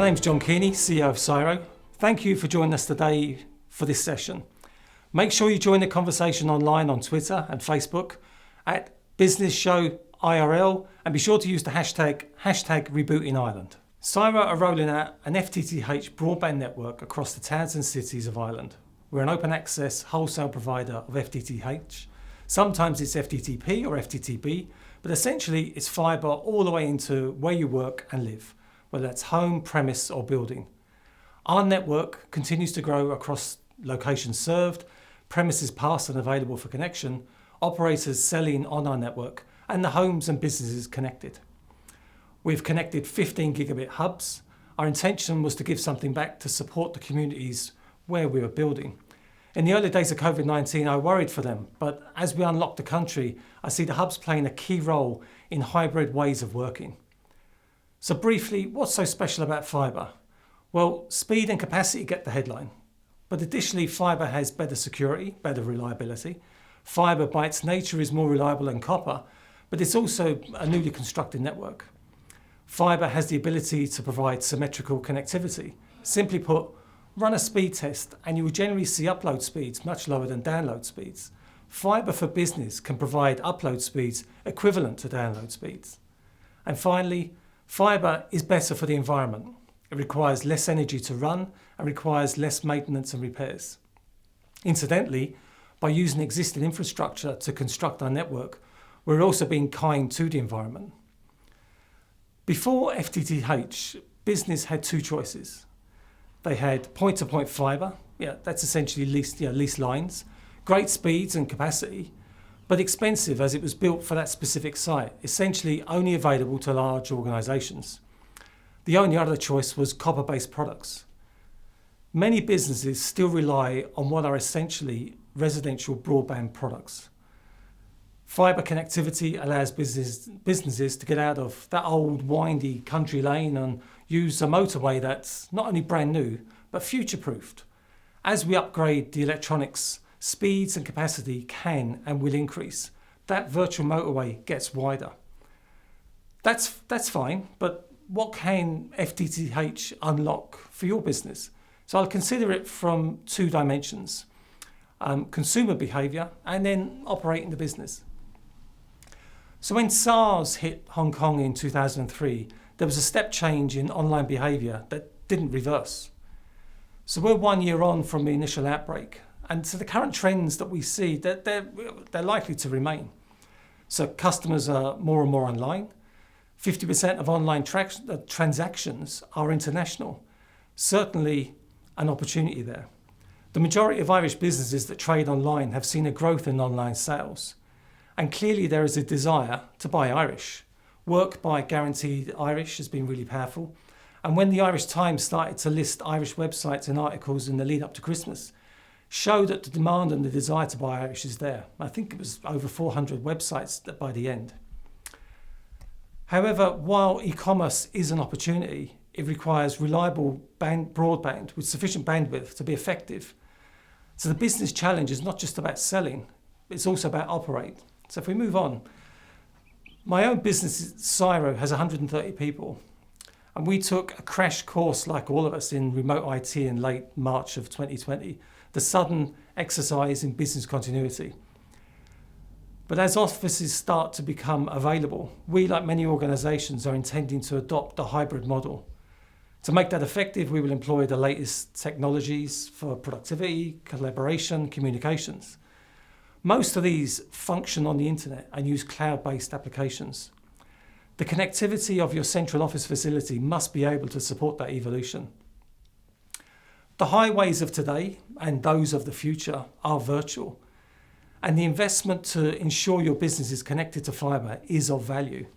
name's John Keaney, CEO of SIRO. Thank you for joining us today for this session. Make sure you join the conversation online on Twitter and Facebook at Business Show IRL, and be sure to use the hashtag Rebooting Ireland. SIRO are rolling out an FTTH broadband network across the towns and cities of Ireland. We're an open access wholesale provider of FTTH. Sometimes it's FTTP or FTTB, but essentially it's fibre all the way into where you work and live, whether that's home, premise or building. Our network continues to grow across locations served, premises passed and available for connection, operators selling on our network, and the homes and businesses connected. We've connected 15 gigabit hubs. Our intention was to give something back to support the communities where we were building. In the early days of COVID-19, I worried for them, but as we unlock the country, I see the hubs playing a key role in hybrid ways of working. So briefly, what's so special about fibre? Well, speed and capacity get the headline, but additionally fibre has better security, better reliability. Fibre by its nature is more reliable than copper, but it's also a newly constructed network. Fibre has the ability to provide symmetrical connectivity. Simply put, run a speed test and you will generally see upload speeds much lower than download speeds. Fibre for business can provide upload speeds equivalent to download speeds. And finally, fibre is better for the environment. It requires less energy to run and requires less maintenance and repairs. Incidentally, by using existing infrastructure to construct our network, we're also being kind to the environment. Before FTTH, business had two choices. They had point-to-point fibre, that's essentially leased lines, great speeds and capacity, but expensive as it was built for that specific site, essentially only available to large organisations. The only other choice was copper-based products. Many businesses still rely on what are essentially residential broadband products. Fibre connectivity allows businesses to get out of that old windy country lane and use a motorway that's not only brand new, but future-proofed. As we upgrade the electronics, speeds and capacity can and will increase. That virtual motorway gets wider. That's fine, but what can FTTH unlock for your business? So I'll consider it from two dimensions. Consumer behaviour and then operating the business. So when SARS hit Hong Kong in 2003, there was a step change in online behaviour that didn't reverse. So we're 1 year on from the initial outbreak, and so the current trends that we see, they're likely to remain. So customers are more and more online. 50% of online transactions are international. Certainly an opportunity there. The majority of Irish businesses that trade online have seen a growth in online sales. And clearly there is a desire to buy Irish. Work by Guaranteed Irish has been really powerful. And when the Irish Times started to list Irish websites and articles in the lead up to Christmas, showed that the demand and the desire to buy Irish is there. I think it was over 400 websites by the end. However, while e-commerce is an opportunity, it requires reliable broadband with sufficient bandwidth to be effective. So the business challenge is not just about selling, it's also about operate. So if we move on, my own business, SIRO, has 130 people. And we took a crash course, like all of us, in remote IT in late March of 2020, the sudden exercise in business continuity. But as offices start to become available, we, like many organisations, are intending to adopt a hybrid model. To make that effective, we will employ the latest technologies for productivity, collaboration, communications. Most of these function on the internet and use cloud-based applications. The connectivity of your central office facility must be able to support that evolution. The highways of today and those of the future are virtual, and the investment to ensure your business is connected to fibre is of value.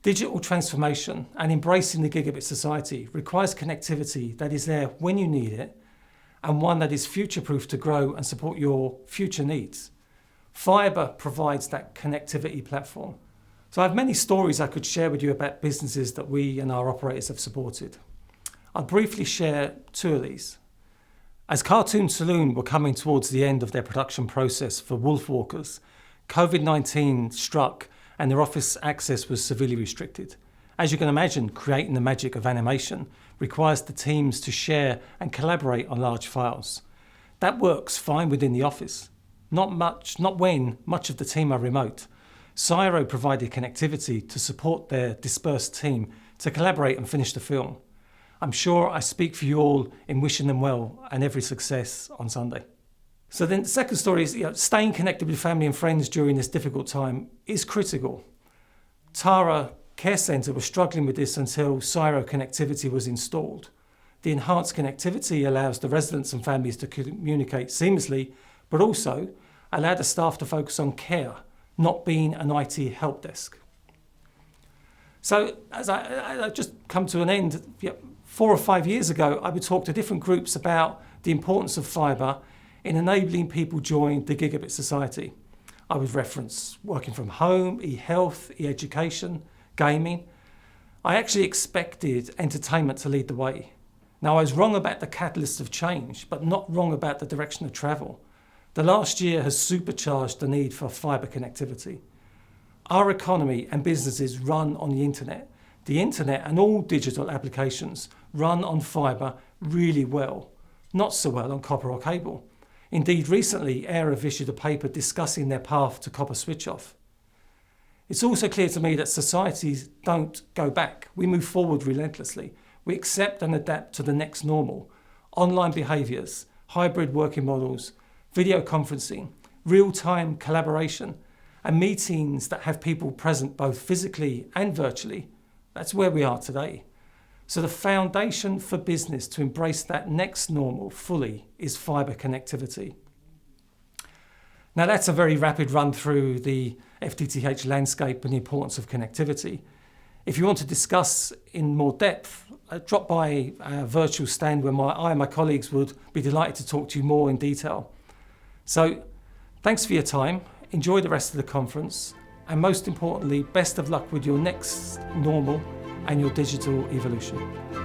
Digital transformation and embracing the gigabit society requires connectivity that is there when you need it, and one that is future-proof to grow and support your future needs. Fibre provides that connectivity platform. So I have many stories I could share with you about businesses that we and our operators have supported. I'll briefly share two of these. As Cartoon Saloon were coming towards the end of their production process for Wolf Walkers, COVID-19 struck and their office access was severely restricted. As you can imagine, creating the magic of animation requires the teams to share and collaborate on large files. That works fine within the office. Not when much of the team are remote. SIRO provided connectivity to support their dispersed team to collaborate and finish the film. I'm sure I speak for you all in wishing them well and every success on Sunday. So then the second story is, staying connected with family and friends during this difficult time is critical. Tara Care Centre was struggling with this until SIRO connectivity was installed. The enhanced connectivity allows the residents and families to communicate seamlessly, but also allow the staff to focus on care, not being an IT help desk. So as I just come to an end, 4 or 5 years ago, I would talk to different groups about the importance of fibre in enabling people to join the gigabit society. I would reference working from home, e-health, e-education, gaming. I actually expected entertainment to lead the way. Now, I was wrong about the catalyst of change, but not wrong about the direction of travel. The last year has supercharged the need for fibre connectivity. Our economy and businesses run on the internet. The internet and all digital applications run on fibre really well, not so well on copper or cable. Indeed, recently, AIR have issued a paper discussing their path to copper switch-off. It's also clear to me that societies don't go back. We move forward relentlessly. We accept and adapt to the next normal. Online behaviours, hybrid working models, video conferencing, real-time collaboration, and meetings that have people present both physically and virtually. That's where we are today. So the foundation for business to embrace that next normal fully is fibre connectivity. Now that's a very rapid run through the FTTH landscape and the importance of connectivity. If you want to discuss in more depth, drop by our virtual stand where I and my colleagues would be delighted to talk to you more in detail. So thanks for your time, enjoy the rest of the conference, and most importantly, best of luck with your next normal and your digital evolution.